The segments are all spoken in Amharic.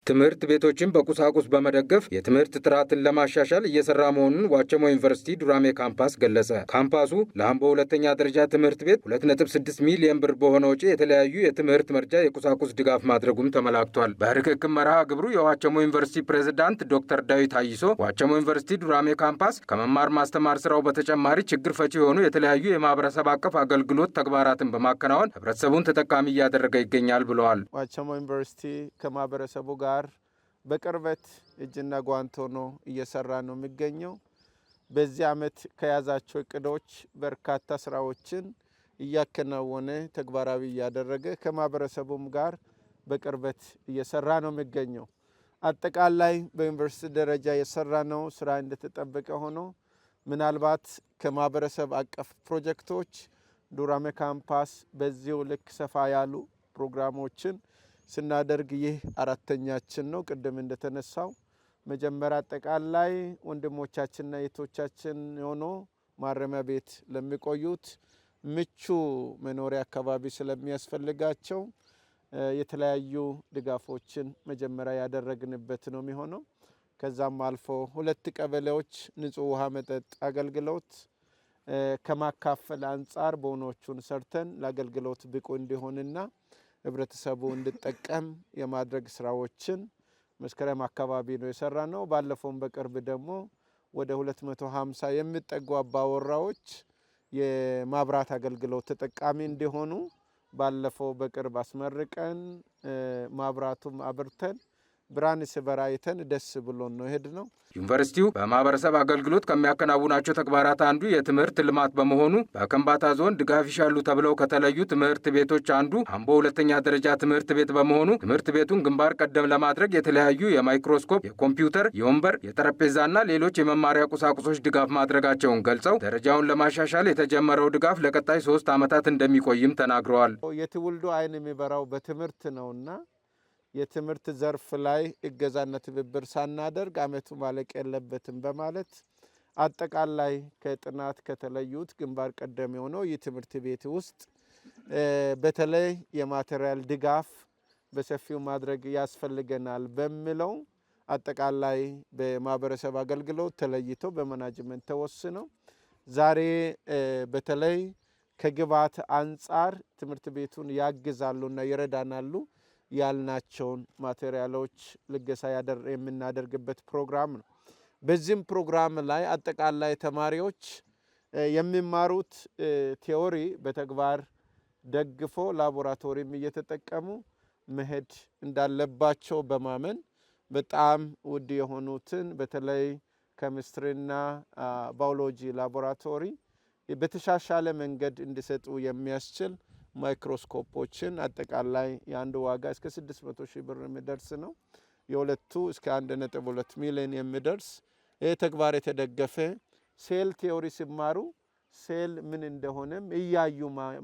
ትምህርት ቤቶችን በቁሳቁስ በመደገፍ የትምህርት ጥራትን ለማሻሻል እየሰራ መሆኑን ዋቸሞ ዩኒቨርሲቲ ዱራሜ ካምፓስ ገለጸ። ካምፓሱ ለአምቦ ሁለተኛ ደረጃ ትምህርት ቤት 2.6 ሚሊዮን ብር በሆነ ወጪ የተለያዩ የትምህርት መርጃ የቁሳቁስ ድጋፍ ማድረጉም ተመላክቷል። በርክክብ መርሃ ግብሩ የዋቸሞ ዩኒቨርሲቲ ፕሬዝዳንት ዶክተር ዳዊት አይሶ ዋቸሞ ዩኒቨርሲቲ ዱራሜ ካምፓስ ከመማር ማስተማር ስራው በተጨማሪ ችግር ፈቺ የሆኑ የተለያዩ የማህበረሰብ አቀፍ አገልግሎት ተግባራትን በማከናወን ህብረተሰቡን ተጠቃሚ እያደረገ ይገኛል ብለዋል። ዋቸሞ ዩኒቨርሲቲ ከማህበረሰቡ ጋር በቅርበት እጅና ጓንት ሆኖ እየሰራ ነው የሚገኘው። በዚህ ዓመት ከያዛቸው እቅዶች በርካታ ስራዎችን እያከናወነ ተግባራዊ እያደረገ ከማህበረሰቡም ጋር በቅርበት እየሰራ ነው የሚገኘው። አጠቃላይ በዩኒቨርሲቲ ደረጃ የሰራ ነው ስራ እንደተጠበቀ ሆኖ ምናልባት ከማህበረሰብ አቀፍ ፕሮጀክቶች ዱራሜ ካምፓስ በዚሁ ልክ ሰፋ ያሉ ፕሮግራሞችን ስናደርግ ይህ አራተኛችን ነው። ቅድም እንደተነሳው መጀመሪያ አጠቃላይ ወንድሞቻችንና እህቶቻችን ሆኖ ማረሚያ ቤት ለሚቆዩት ምቹ መኖሪያ አካባቢ ስለሚያስፈልጋቸው የተለያዩ ድጋፎችን መጀመሪያ ያደረግንበት ነው የሚሆነው። ከዛም አልፎ 2 ቀበሌዎች ንጹህ ውሃ መጠጥ አገልግሎት ከማካፈል አንጻር ቦኖቹን ሰርተን ለአገልግሎት ብቁ እንዲሆንና ህብረተሰቡ እንዲጠቀም የማድረግ ስራዎችን መስከረም አካባቢ ነው የሰራ ነው። ባለፈውም በቅርብ ደግሞ ወደ 250 የሚጠጉ አባወራዎች የማብራት አገልግሎት ተጠቃሚ እንዲሆኑ ባለፈው በቅርብ አስመርቀን ማብራቱም አብርተን ብርሃን ሲበራ አይተን ደስ ብሎን ነው ሄድ ነው። ዩኒቨርሲቲው በማህበረሰብ አገልግሎት ከሚያከናውናቸው ተግባራት አንዱ የትምህርት ልማት በመሆኑ በከምባታ ዞን ድጋፍ ይሻሉ ተብለው ከተለዩ ትምህርት ቤቶች አንዱ አምቦ ሁለተኛ ደረጃ ትምህርት ቤት በመሆኑ ትምህርት ቤቱን ግንባር ቀደም ለማድረግ የተለያዩ የማይክሮስኮፕ፣ የኮምፒውተር፣ የወንበር፣ የጠረጴዛና ሌሎች የመማሪያ ቁሳቁሶች ድጋፍ ማድረጋቸውን ገልጸው ደረጃውን ለማሻሻል የተጀመረው ድጋፍ ለቀጣይ 3 ዓመታት እንደሚቆይም ተናግረዋል። የትውልዱ አይን የሚበራው በትምህርት ነውና የትምህርት ዘርፍ ላይ እገዛና ትብብር ሳናደርግ አመቱ ማለቅ የለበትም በማለት አጠቃላይ ከጥናት ከተለዩት ግንባር ቀደም የሆነው የትምህርት ቤት ውስጥ በተለይ የማቴሪያል ድጋፍ በሰፊው ማድረግ ያስፈልገናል በሚለው አጠቃላይ በማህበረሰብ አገልግሎት ተለይቶ በማናጅመንት ተወስነው ዛሬ በተለይ ከግብዓት አንጻር ትምህርት ቤቱን ያግዛሉና ይረዳናሉ ያልናቸውን ማቴሪያሎች ልገሳ የምናደርግበት ፕሮግራም ነው። በዚህም ፕሮግራም ላይ አጠቃላይ ተማሪዎች የሚማሩት ቲዮሪ በተግባር ደግፎ ላቦራቶሪም እየተጠቀሙ መሄድ እንዳለባቸው በማመን በጣም ውድ የሆኑትን በተለይ ኬሚስትሪና ባዮሎጂ ላቦራቶሪ በተሻሻለ መንገድ እንዲሰጡ የሚያስችል ማይክሮስኮፖችን አጠቃላይ የአንዱ ዋጋ እስከ 600 ሺህ ብር የሚደርስ ነው። የሁለቱ እስከ 1.2 ሚሊዮን የሚደርስ ይህ ተግባር የተደገፈ ሴል ቲዮሪ ሲማሩ ሴል ምን እንደሆነም እያዩ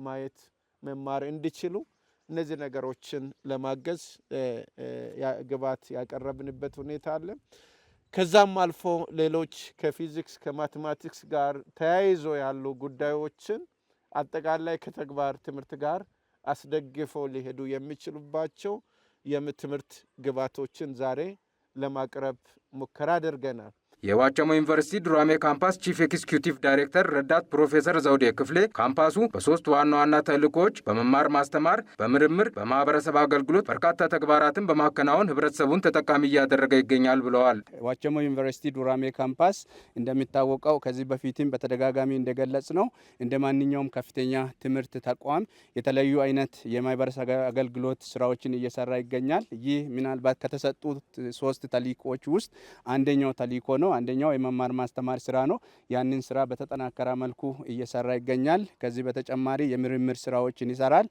ማየት መማር እንዲችሉ እነዚህ ነገሮችን ለማገዝ ግብዓት ያቀረብንበት ሁኔታ አለ። ከዛም አልፎ ሌሎች ከፊዚክስ ከማቴማቲክስ ጋር ተያይዞ ያሉ ጉዳዮችን አጠቃላይ ከተግባር ትምህርት ጋር አስደግፈው ሊሄዱ የሚችሉባቸው የትምህርት ግብዓቶችን ዛሬ ለማቅረብ ሙከራ አድርገናል። የዋቸሞ ዩኒቨርሲቲ ዱራሜ ካምፓስ ቺፍ ኤክስኪዩቲቭ ዳይሬክተር ረዳት ፕሮፌሰር ዘውዴ ክፍሌ ካምፓሱ በ3 ዋና ዋና ተልዕኮች በመማር ማስተማር፣ በምርምር፣ በማህበረሰብ አገልግሎት በርካታ ተግባራትን በማከናወን ህብረተሰቡን ተጠቃሚ እያደረገ ይገኛል ብለዋል። ዋቸሞ ዩኒቨርሲቲ ዱራሜ ካምፓስ እንደሚታወቀው ከዚህ በፊትም በተደጋጋሚ እንደገለጽ ነው እንደ ማንኛውም ከፍተኛ ትምህርት ተቋም የተለያዩ አይነት የማህበረሰብ አገልግሎት ስራዎችን እየሰራ ይገኛል። ይህ ምናልባት ከተሰጡት 3 ተልዕኮች ውስጥ አንደኛው ተልዕኮ ነው። አንደኛው የመማር ማስተማር ስራ ነው። ያንን ስራ በተጠናከረ መልኩ እየሰራ ይገኛል። ከዚህ በተጨማሪ የምርምር ስራዎችን ይሰራል።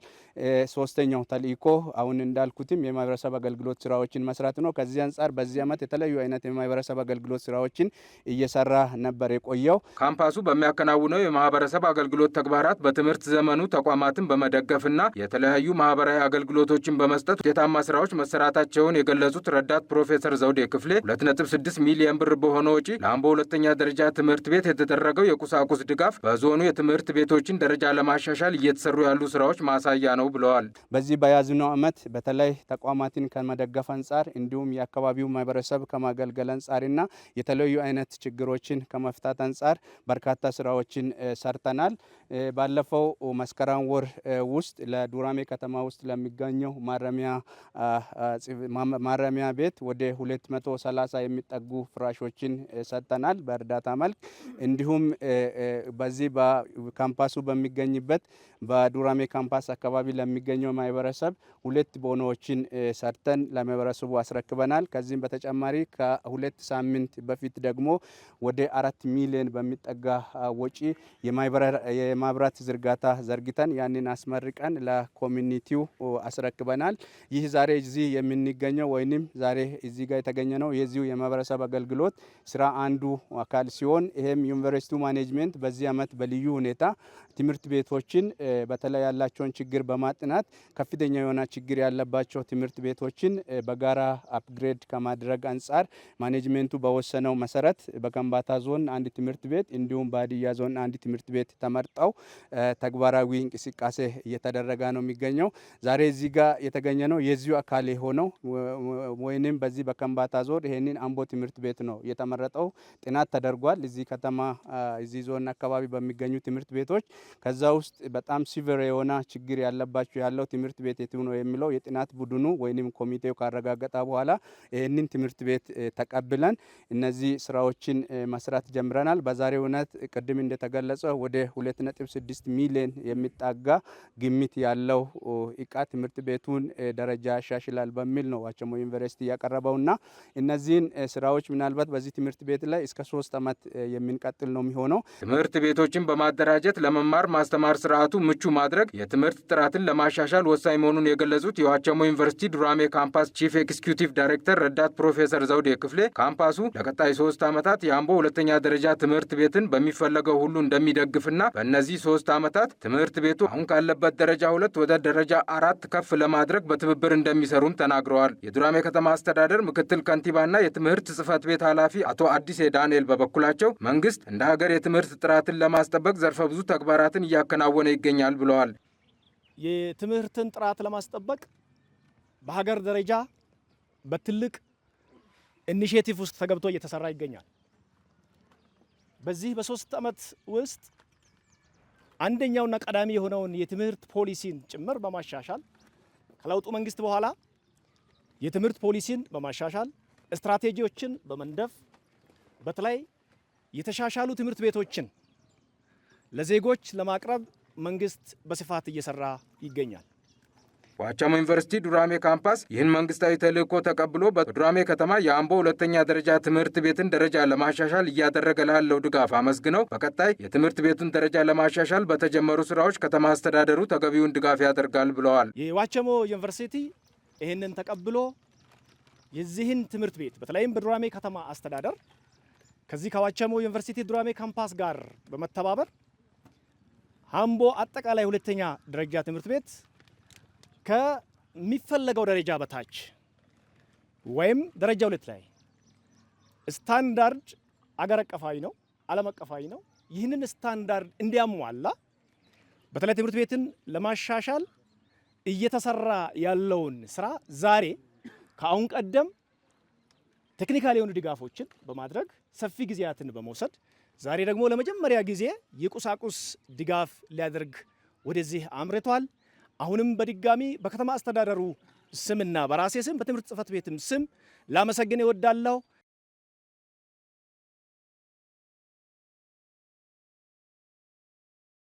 ሶስተኛው ተልዕኮ አሁን እንዳልኩትም የማህበረሰብ አገልግሎት ስራዎችን መስራት ነው። ከዚህ አንጻር በዚህ ዓመት የተለያዩ አይነት የማህበረሰብ አገልግሎት ስራዎችን እየሰራ ነበር የቆየው። ካምፓሱ በሚያከናውነው የማህበረሰብ አገልግሎት ተግባራት በትምህርት ዘመኑ ተቋማትን በመደገፍና የተለያዩ ማህበራዊ አገልግሎቶችን በመስጠት ውጤታማ ስራዎች መሰራታቸውን የገለጹት ረዳት ፕሮፌሰር ዘውዴ ክፍሌ 2.6 ሚሊዮን ብር በሆነ ወጪ ለአምቦ ሁለተኛ ደረጃ ትምህርት ቤት የተደረገው የቁሳቁስ ድጋፍ በዞኑ የትምህርት ቤቶችን ደረጃ ለማሻሻል እየተሰሩ ያሉ ስራዎች ማሳያ ነው ብለዋል። በዚህ በያዝነው ዓመት በተለይ ተቋማትን ከመደገፍ አንጻር እንዲሁም የአካባቢው ማህበረሰብ ከማገልገል አንጻርና የተለያዩ አይነት ችግሮችን ከመፍታት አንጻር በርካታ ስራዎችን ሰርተናል። ባለፈው መስከረም ወር ውስጥ ለዱራሜ ከተማ ውስጥ ለሚገኘው ማረሚያ ቤት ወደ 230 የሚጠጉ ፍራሾችን ሰጥተናል በእርዳታ መልክ። እንዲሁም በዚህ በካምፓሱ በሚገኝበት በዱራሜ ካምፓስ አካባቢ ለሚገኘው ማህበረሰብ 2 ቦኖዎችን ሰርተን ለማህበረሰቡ አስረክበናል። ከዚህም በተጨማሪ ከ2 ሳምንት በፊት ደግሞ ወደ 4 ሚሊዮን በሚጠጋ ወጪ የማብራት ዝርጋታ ዘርግተን ያንን አስመርቀን ለኮሚኒቲው አስረክበናል። ይህ ዛሬ እዚህ የምንገኘው ወይንም ዛሬ እዚህ ጋር የተገኘ ነው የዚሁ የማህበረሰብ አገልግሎት ስራ አንዱ አካል ሲሆን ይሄም ዩኒቨርሲቲው ማኔጅመንት በዚህ ዓመት በልዩ ሁኔታ ትምህርት ቤቶችን በተለይ ያላቸውን ችግር በማጥናት ከፍተኛ የሆነ ችግር ያለባቸው ትምህርት ቤቶችን በጋራ አፕግሬድ ከማድረግ አንጻር ማኔጅመንቱ በወሰነው መሰረት በከምባታ ዞን አንድ ትምህርት ቤት እንዲሁም በሀዲያ ዞን አንድ ትምህርት ቤት ተመርጠው ተግባራዊ እንቅስቃሴ እየተደረገ ነው የሚገኘው። ዛሬ እዚህ ጋር የተገኘ ነው የዚሁ አካል የሆነው ወይንም በዚህ በከምባታ ዞን ይሄንን አምቦ ትምህርት ቤት ነው የተመረጠው። ጥናት ተደርጓል እዚህ ከተማ እዚህ ዞን አካባቢ በሚገኙ ትምህርት ቤቶች ከዛ ውስጥ በጣም ሲቨር የሆነ ችግር ያለው ትምህርት ቤት የቱ ነው የሚለው የጥናት ቡድኑ ወይንም ኮሚቴው ካረጋገጠ በኋላ ይህንን ትምህርት ቤት ተቀብለን እነዚህ ስራዎችን መስራት ጀምረናል። በዛሬው ዕለት ቅድም እንደተገለጸው ወደ 2.6 ሚሊዮን የሚጣጋ ግምት ያለው እቃ ትምህርት ቤቱን ደረጃ ያሻሽላል በሚል ነው ዋቸሞ ዩኒቨርሲቲ ያቀረበውና እነዚህን ስራዎች ምናልባት በዚህ ትምህርት ቤት ላይ እስከ 3 ዓመት የምንቀጥል ነው የሚሆነው። ትምህርት ቤቶችን በማደራጀት ለመማር ማስተማር ስርዓቱ ምቹ ማድረግ የትምህርት ጥራትን ለማሻሻል ወሳኝ መሆኑን የገለጹት የዋቸሞ ዩኒቨርሲቲ ዱራሜ ካምፓስ ቺፍ ኤክስኪዩቲቭ ዳይሬክተር ረዳት ፕሮፌሰር ዘውዴ ክፍሌ ካምፓሱ ለቀጣይ 3 ዓመታት የአምቦ ሁለተኛ ደረጃ ትምህርት ቤትን በሚፈለገው ሁሉ እንደሚደግፍና በእነዚህ 3 ዓመታት ትምህርት ቤቱ አሁን ካለበት ደረጃ 2 ወደ ደረጃ 4 ከፍ ለማድረግ በትብብር እንደሚሰሩም ተናግረዋል። የዱራሜ ከተማ አስተዳደር ምክትል ከንቲባና የትምህርት ጽህፈት ቤት ኃላፊ አቶ አዲስ ዳንኤል በበኩላቸው መንግስት እንደ ሀገር የትምህርት ጥራትን ለማስጠበቅ ዘርፈ ብዙ ተግባራትን እያከናወነ ይገኛል ብለዋል። የትምህርትን ጥራት ለማስጠበቅ በሀገር ደረጃ በትልቅ ኢኒሼቲቭ ውስጥ ተገብቶ እየተሰራ ይገኛል። በዚህ በ3 ዓመት ውስጥ አንደኛውና ቀዳሚ የሆነውን የትምህርት ፖሊሲን ጭምር በማሻሻል ከለውጡ መንግስት በኋላ የትምህርት ፖሊሲን በማሻሻል ስትራቴጂዎችን በመንደፍ በተለይ የተሻሻሉ ትምህርት ቤቶችን ለዜጎች ለማቅረብ መንግስት በስፋት እየሰራ ይገኛል። ዋቸሞ ዩኒቨርሲቲ ዱራሜ ካምፓስ ይህን መንግስታዊ ተልእኮ ተቀብሎ በዱራሜ ከተማ የአምቦ ሁለተኛ ደረጃ ትምህርት ቤትን ደረጃ ለማሻሻል እያደረገ ላለው ድጋፍ አመስግነው በቀጣይ የትምህርት ቤቱን ደረጃ ለማሻሻል በተጀመሩ ስራዎች ከተማ አስተዳደሩ ተገቢውን ድጋፍ ያደርጋል ብለዋል። የዋቸሞ ዩኒቨርሲቲ ይህንን ተቀብሎ የዚህን ትምህርት ቤት በተለይም በዱራሜ ከተማ አስተዳደር ከዚህ ከዋቸሞ ዩኒቨርሲቲ ዱራሜ ካምፓስ ጋር በመተባበር አምቦ አጠቃላይ ሁለተኛ ደረጃ ትምህርት ቤት ከሚፈለገው ደረጃ በታች ወይም ደረጃ 2 ላይ ስታንዳርድ አገር አቀፋዊ ነው፣ ዓለም አቀፋዊ ነው። ይህንን ስታንዳርድ እንዲያሟላ በተለይ ትምህርት ቤትን ለማሻሻል እየተሰራ ያለውን ስራ ዛሬ ከአሁን ቀደም ቴክኒካል የሆኑ ድጋፎችን በማድረግ ሰፊ ጊዜያትን በመውሰድ ዛሬ ደግሞ ለመጀመሪያ ጊዜ የቁሳቁስ ድጋፍ ሊያደርግ ወደዚህ አምርቷል። አሁንም በድጋሚ በከተማ አስተዳደሩ ስምና በራሴ ስም በትምህርት ጽህፈት ቤትም ስም ላመሰግን እወዳለሁ።